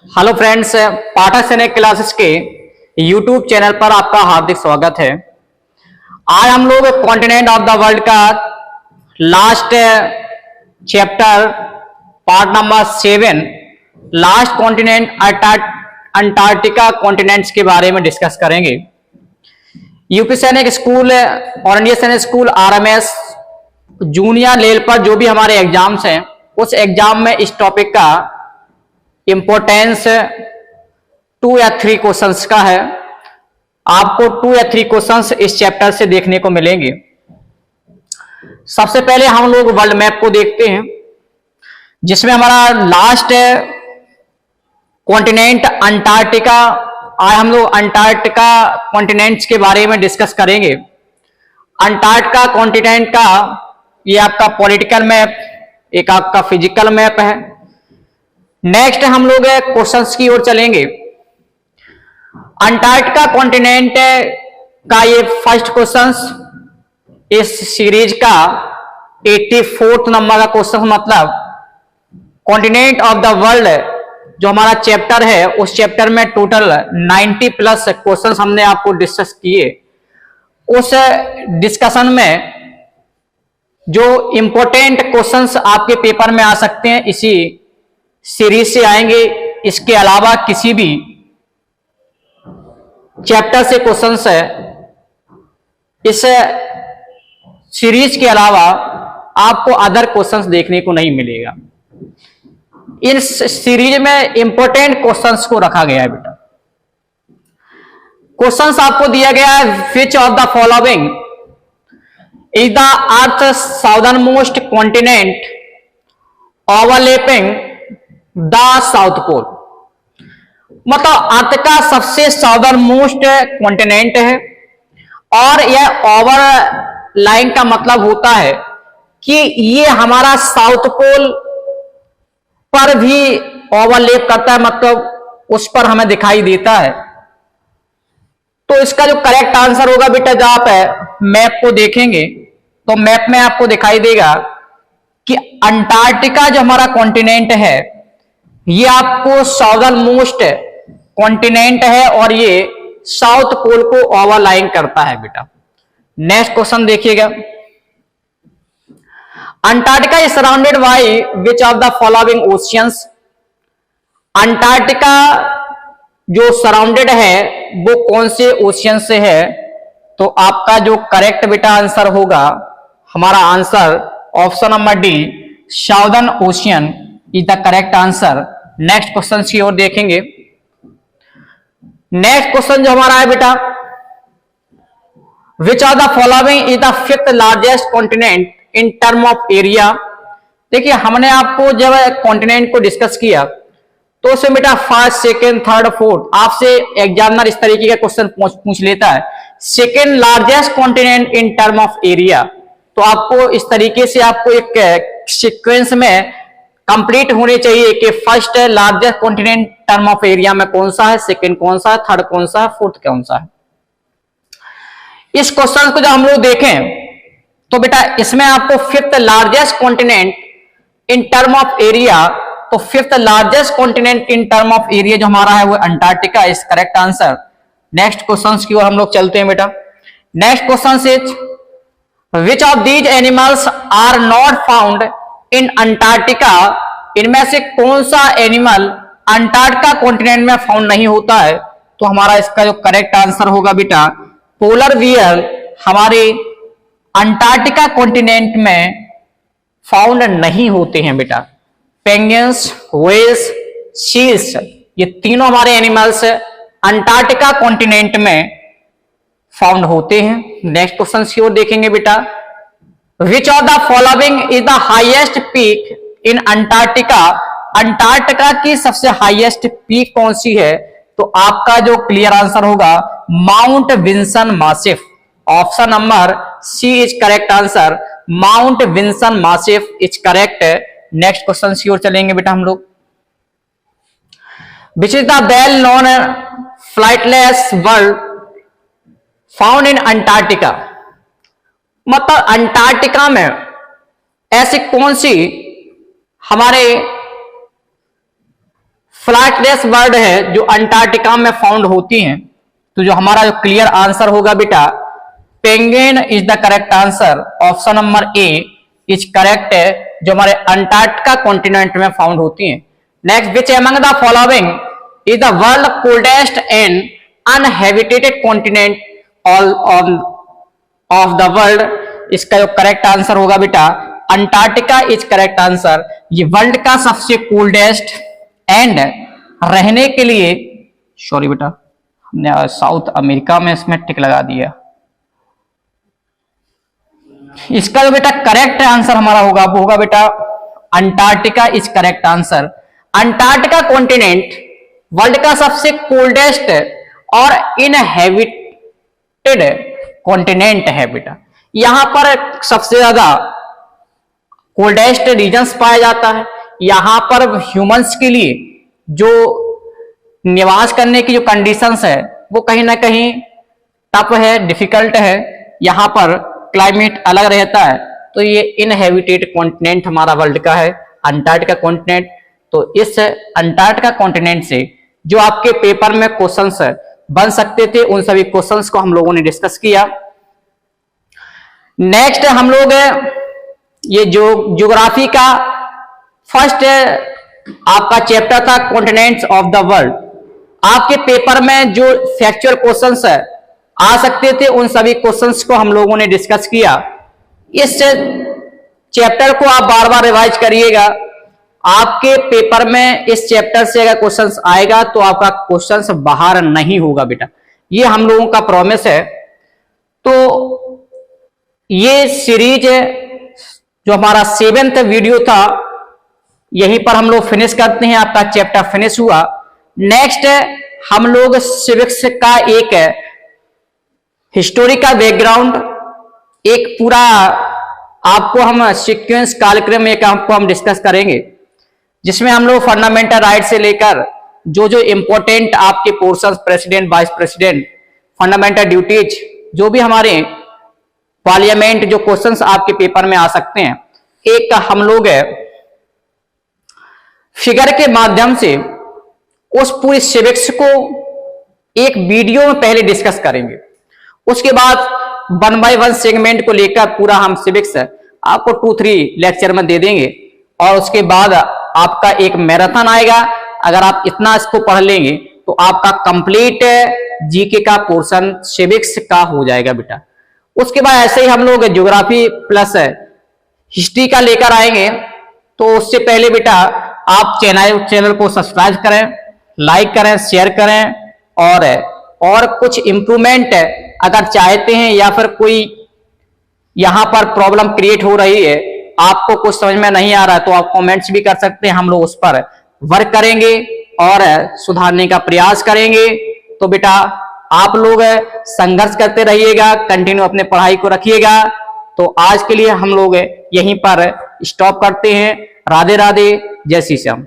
Hello friends, पाठक सैनिक classes के YouTube channel पर आपका हार्दिक स्वागत है। आज हम लोग कॉन्टिनेंट ऑफ द वर्ल्ड का last chapter part number 7 last continent Antarctica continents के बारे में डिस्कस करेंगे। यूपी सैनिक स्कूल और इंडियन सैनिक स्कूल आरएमएस जूनियर लेवल पर जो भी हमारे एग्जाम्स हैं उस एग्जाम में इस टॉपिक का इंपॉर्टेंस 2 या 3 क्वेश्चंस का है। आपको 2 या 3 क्वेश्चंस इस चैप्टर से देखने को मिलेंगे। सबसे पहले हम लोग वर्ल्ड मैप को देखते हैं, जिसमें हमारा लास्ट कॉन्टिनेंट अंटार्कटिका। आज हम लोग अंटार्कटिका कॉन्टिनेंट्स के बारे में डिस्कस करेंगे। अंटार्कटिका कॉन्टिनेंट का ये आपका पॉलिटिकल मैप, एक आपका फिजिकल मैप है। नेक्स्ट हम लोग क्वेश्चंस की ओर चलेंगे। अंटार्कटिका कॉन्टिनेंट का ये फर्स्ट क्वेश्चंस इस सीरीज का 84th नंबर का क्वेश्चन, मतलब कॉन्टिनेंट ऑफ द वर्ल्ड जो हमारा चैप्टर है उस चैप्टर में टोटल 90 प्लस क्वेश्चंस हमने आपको डिस्कस किए। उस डिस्कशन में जो इंपॉर्टेंट क्वेश्चंस आपके पेपर में आ सकते हैं इसी सीरीज से आएंगे। इसके अलावा किसी भी चैप्टर से क्वेश्चंस है इस सीरीज के अलावा आपको अदर क्वेश्चंस देखने को नहीं मिलेगा। इन सीरीज में इंपॉर्टेंट क्वेश्चंस को रखा गया है बेटा। क्वेश्चंस आपको दिया गया है, which of the following is the earth southern most continent overlapping the south pole. मतलब अर्थ का सबसे साउदर्न मोस्ट कॉन्टिनेंट है और यह ओवर लाइन का मतलब होता है कि ये हमारा साउथ पोल पर भी ओवरलैप करता है, मतलब उस पर हमें दिखाई देता है। तो इसका जो करेक्ट आंसर होगा बेटा, जब आप मैप को देखेंगे तो मैप में आपको दिखाई देगा कि अंटार्कटिका जो हमारा कॉन्टिनेंट है ये आपको साउदर्न मोस्ट कॉन्टिनेंट है और ये साउथ पोल को ओवरलाइन करता है बेटा। नेक्स्ट क्वेश्चन देखिएगा। Antarctica is surrounded by which of the following oceans. Antarctica जो सराउंडेड है वो कौन से ओशियन से है? तो आपका जो करेक्ट बेटा आंसर होगा, हमारा answer option number D, southern ocean is the correct answer. Next question की ओर देखेंगे। नेक्स्ट क्वेश्चन जो हमारा है बेटा, विच of the following is the 5th largest continent in term of area. देखिए, हमने आपको जब कॉन्टिनेंट को डिस्कस किया तो उसमें बेटा फर्स्ट, सेकेंड, थर्ड, फोर्थ आपसे एग्जामिनर इस तरीके का क्वेश्चन पूछ लेता है। Second largest continent in term of area, तो आपको इस तरीके से आपको एक सीक्वेंस में कंप्लीट होने चाहिए कि first largest continent term of area में कौन सा है, सेकंड कौन सा है, थर्ड कौन सा है, फोर्थ कौन सा है। इस क्वेश्चन को जब हम लोग देखें तो बेटा इसमें आपको 5th largest continent in term of area, तो 5th largest continent in term of area जो हमारा है वो Antarctica is correct answer. Next question की ओर हम लोग चलते हैं बेटा। Next question is which of these animals are not found in Antarctica. इनमें से कौन सा एनिमल अंटार्कटिका कॉन्टिनेंट में फाउंड नहीं होता है? तो हमारा इसका जो करेक्ट आंसर होगा बेटा, पोलर बियर हमारे अंटार्कटिका कॉन्टिनेंट में फाउंड नहीं होते हैं बेटा। पेंगुइन्स, व्हेल्स, सील्स, ये तीनों हमारे एनिमल्स अंटार्कटिका कॉन्टिनेंट में फाउंड होते हैं। नेक्स्ट क्वेश्चन की ओर देखेंगे बेटा। Which of the following is the highest peak in Antarctica? Antarctica की सबसे हाईएस्ट पीक कौन सी है? तो आपका जो क्लियर आंसर होगा Mount Vinson Massif. Option number C is correct answer, Mount Vinson Massif is correct. Next question की ओर चलेंगे बेटा हम लोग। Which is the well known flightless bird found in Antarctica. मतलब अंटार्कटिका में ऐसी कौन सी हमारे फ्लैटलेस बर्ड है जो अंटार्कटिका में फाउंड होती हैं। तो जो हमारा जो क्लियर आंसर होगा बेटा, penguin is the correct answer. Option number A is correct है, जो हमारे अंटार्कटिका कॉन्टिनेंट में फाउंड होती हैं। Next, which among the following is the world coldest and uninhabited continent of the world. इसका जो करेक्ट आंसर होगा बेटा, अंटार्कटिका इज करेक्ट आंसर। ये वर्ल्ड का सबसे कोल्डेस्ट एंड रहने के लिए, सॉरी बेटा हमने साउथ अमेरिका में इसमें टिक लगा दिया। इसका जो बेटा करेक्ट आंसर हमारा होगा वो होगा बेटा Antarctica is correct answer. Antarctica continent world का सबसे कोल्डेस्ट और इनहैबिटेड कॉन्टिनेंट है बेटा। यहां पर सबसे ज्यादा कोल्डेस्ट रीजन्स पाया जाता है। यहां पर ह्यूमंस के लिए जो निवास करने की जो कंडीशंस है वो कहीं ना कहीं टफ है, डिफिकल्ट है। यहां पर क्लाइमेट अलग रहता है। तो ये इनहैबिटेड कॉन्टिनेंट हमारा वर्ल्ड का है अंटार्कटिका कॉन्टिनेंट। तो इस अंटार्कटिका कॉन्टिनेंट से जो आपके पेपर में क्वेश्चंस बन सकते थे उन सभी क्वेश्चंस को हम लोगों ने डिस्कस किया। नेक्स्ट हम लोग ये जो ज्योग्राफी का फर्स्ट आपका चैप्टर था कॉन्टिनेंट्स ऑफ द वर्ल्ड। आपके पेपर में जो फैक्चुअल क्वेश्चंस आ सकते थे उन सभी क्वेश्चंस को हम लोगों ने डिस्कस किया। इस चैप्टर को आप बार बार रिवाइज करिएगा। आपके पेपर में इस चैप्टर से अगर क्वेश्चंस आएगा तो आपका क्वेश्चंस बाहर नहीं होगा बेटा, ये हम लोगों का प्रॉमिस है। तो ये सीरीज जो हमारा 7th वीडियो था यहीं पर हम लोग फिनिश करते हैं। आपका चैप्टर फिनिश हुआ। नेक्स्ट हम लोग सिविक्स का एक हिस्टोरी का बैकग्राउंड, एक पूरा आपको हम सीक्वेंस कार्यक्रम एक आपको हम डिस्कस करेंगे, जिसमें हम लोग फंडामेंटल राइट से लेकर जो जो इंपॉर्टेंट आपके portions, president, vice president, fundamental duties, जो भी हमारे पार्लियामेंट जो क्वेश्चंस आपके पेपर में आ सकते हैं, एक हम लोग फिगर के माध्यम से उस पूरी सिविक्स को एक वीडियो में पहले डिस्कस करेंगे। उसके बाद 1 by 1 सेगमेंट को लेकर पूरा हम सिविक्स आपको 2-3 लेक्चर में दे देंगे। और उसके बाद आपका एक मैराथन आएगा। अगर आप इतना इसको पढ़ लेंगे तो आपका कंप्लीट जीके का पोर्शन सिविक्स का हो जाएगा बेटा। उसके बाद ऐसे ही हम लोग ज्योग्राफी प्लस हिस्ट्री का लेकर आएंगे। तो उससे पहले बेटा आप चैनल को सब्सक्राइब करें, लाइक करें, शेयर करें। और कुछ इंप्रूवमेंट अगर चाहते हैं या फिर कोई यहां पर प्रॉब्लम क्रिएट हो रही है, आपको कुछ समझ में नहीं आ रहा है, तो आप कमेंट्स भी कर सकते हैं। हम लोग उस पर वर्क करेंगे और सुधारने का प्रयास करेंगे। तो बेटा आप लोग संघर्ष करते रहिएगा, कंटिन्यू अपने पढ़ाई को रखिएगा। तो आज के लिए हम लोग यहीं पर स्टॉप करते हैं। राधे राधे, जय श्री श्याम।